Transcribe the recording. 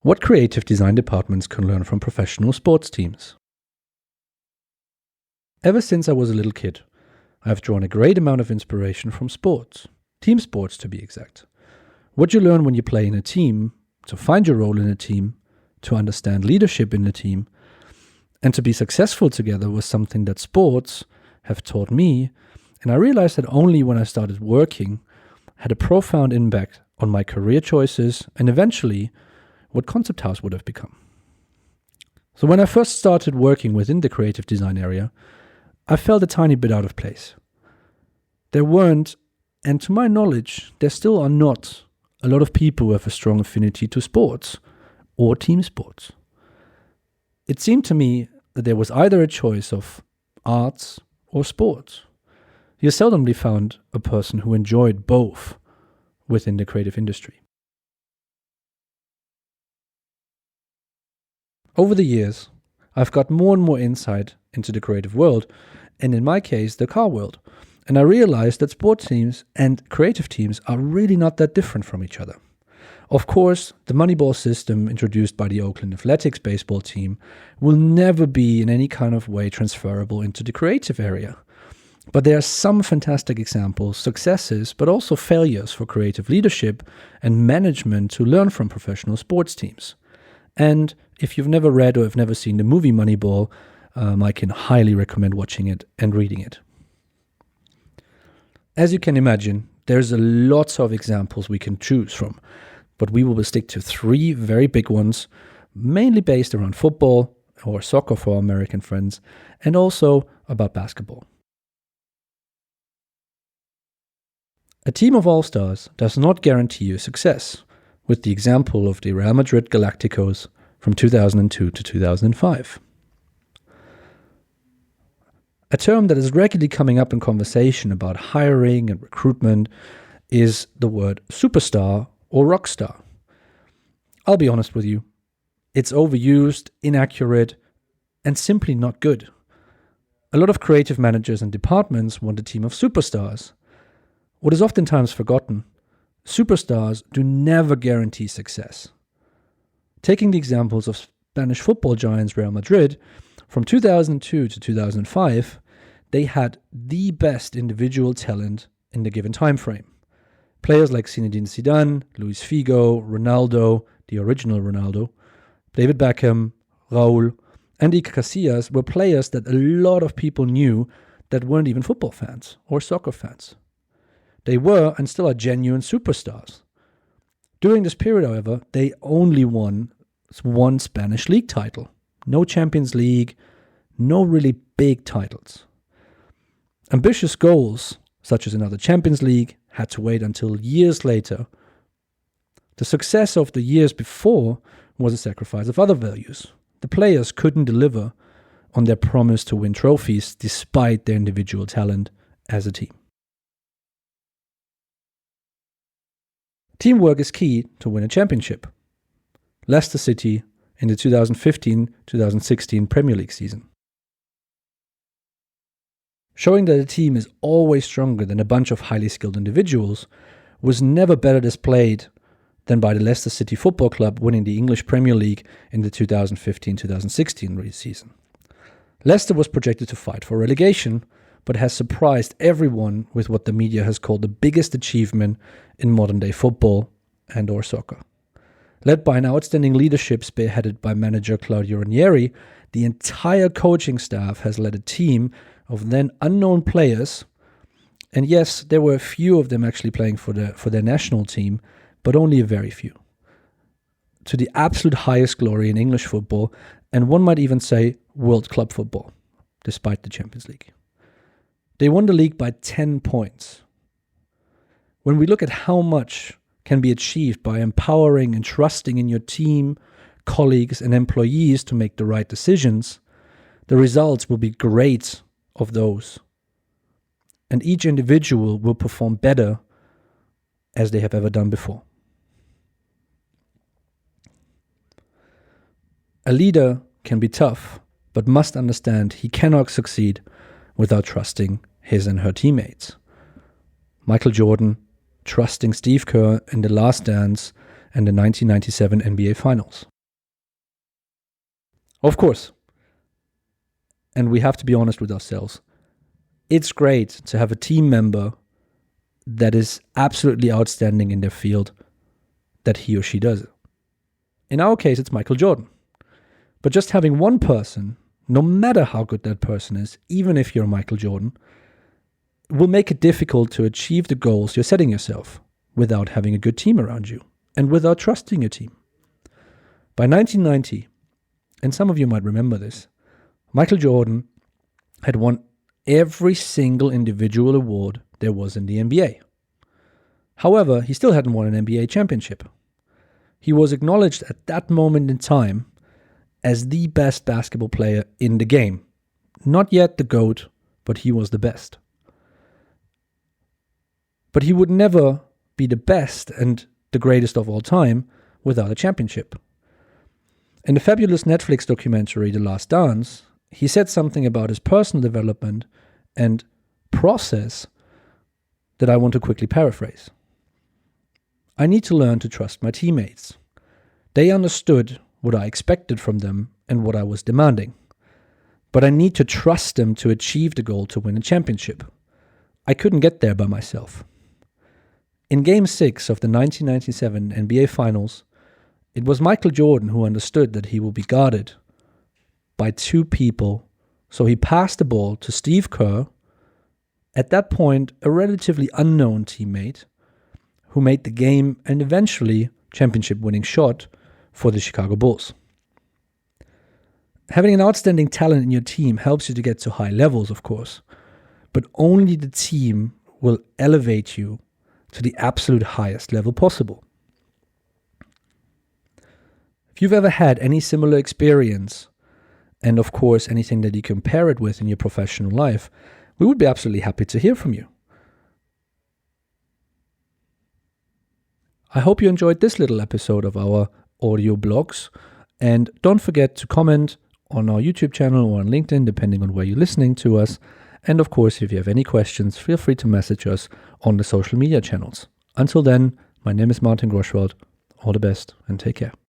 What creative design departments can learn from professional sports teams. Ever since I was a little kid, I have drawn a great amount of inspiration from sports, team sports to be exact. What you learn when you play in a team, to find your role in a team, to understand leadership in a team, and to be successful together was something that sports have taught me, and I realized that only when I started working had a profound impact on my career choices and eventually what Concept House would have become. So when I first started working within the creative design area, I felt a tiny bit out of place. There weren't, and to my knowledge, there still are not, a lot of people who have a strong affinity to sports or team sports. It seemed to me that there was either a choice of arts or sports. You seldomly found a person who enjoyed both within the creative industry. Over the years, I've got more and more insight into the creative world, and in my case, the car world. And I realized that sports teams and creative teams are really not that different from each other. Of course, the Moneyball system introduced by the Oakland Athletics baseball team will never be in any kind of way transferable into the creative area. But there are some fantastic examples, successes, but also failures for creative leadership and management to learn from professional sports teams. And if you've never read or have never seen the movie Moneyball, I can highly recommend watching it and reading it. As you can imagine, there's a lots of examples we can choose from, but we will stick to 3 very big ones, mainly based around football or soccer for our American friends, and also about basketball. A team of all-stars does not guarantee you success, with the example of the Real Madrid Galacticos from 2002 to 2005. A term that is regularly coming up in conversation about hiring and recruitment is the word superstar or rock star. I'll be honest with you, it's overused, inaccurate, and simply not good. A lot of creative managers and departments want a team of superstars. What is oftentimes forgotten, superstars do never guarantee success. Taking the examples of Spanish football giants Real Madrid, from 2002 to 2005, they had the best individual talent in the given time frame. Players like Zinedine Zidane, Luis Figo, Ronaldo, the original Ronaldo, David Beckham, Raúl, and Iker Casillas were players that a lot of people knew that weren't even football fans or soccer fans. They were and still are genuine superstars. During this period, however, they only won one Spanish league title. No Champions League, no really big titles. Ambitious goals, such as another Champions League, had to wait until years later. The success of the years before was a sacrifice of other values. The players couldn't deliver on their promise to win trophies despite their individual talent as a team. Teamwork is key to win a championship. Leicester City in the 2015-2016 Premier League season. Showing that a team is always stronger than a bunch of highly skilled individuals was never better displayed than by the Leicester City Football Club winning the English Premier League in the 2015-2016 season. Leicester was projected to fight for relegation, but has surprised everyone with what the media has called the biggest achievement in modern-day football and or soccer. Led by an outstanding leadership spearheaded by manager Claudio Ranieri, the entire coaching staff has led a team of then unknown players, and yes, there were a few of them actually playing for their national team, but only a very few, to the absolute highest glory in English football, and one might even say world club football, despite the Champions League. They won the league by 10 points. When we look at how much can be achieved by empowering and trusting in your team, colleagues, and employees to make the right decisions, the results will be great of those. And each individual will perform better as they have ever done before. A leader can be tough, but must understand he cannot succeed without trusting his and her teammates. Michael Jordan trusting Steve Kerr in The Last Dance and the 1997 NBA Finals. Of course, and we have to be honest with ourselves, it's great to have a team member that is absolutely outstanding in their field that he or she does. In our case, it's Michael Jordan. But just having one person, no matter how good that person is, even if you're Michael Jordan, will make it difficult to achieve the goals you're setting yourself without having a good team around you and without trusting your team. By 1990, and some of you might remember this, Michael Jordan had won every single individual award there was in the NBA. However, he still hadn't won an NBA championship. He was acknowledged at that moment in time as the best basketball player in the game. Not yet the GOAT, but he was the best. But he would never be the best and the greatest of all time without a championship. In the fabulous Netflix documentary, The Last Dance, he said something about his personal development and process that I want to quickly paraphrase. I need to learn to trust my teammates. They understood what I expected from them and what I was demanding. But I need to trust them to achieve the goal to win a championship. I couldn't get there by myself. In Game 6 of the 1997 NBA Finals, it was Michael Jordan who understood that he will be guarded by two people, so he passed the ball to Steve Kerr, at that point a relatively unknown teammate, who made the game and eventually championship-winning shot for the Chicago Bulls. Having an outstanding talent in your team helps you to get to high levels, of course, but only the team will elevate you to the absolute highest level possible. If you've ever had any similar experience, and of course anything that you compare it with in your professional life, we would be absolutely happy to hear from you. I hope you enjoyed this little episode of our audio blogs, and don't forget to comment on our YouTube channel or on LinkedIn, depending on where you're listening to us. And of course, if you have any questions, feel free to message us on the social media channels. Until then, my name is Martin Groschwald. All the best and take care.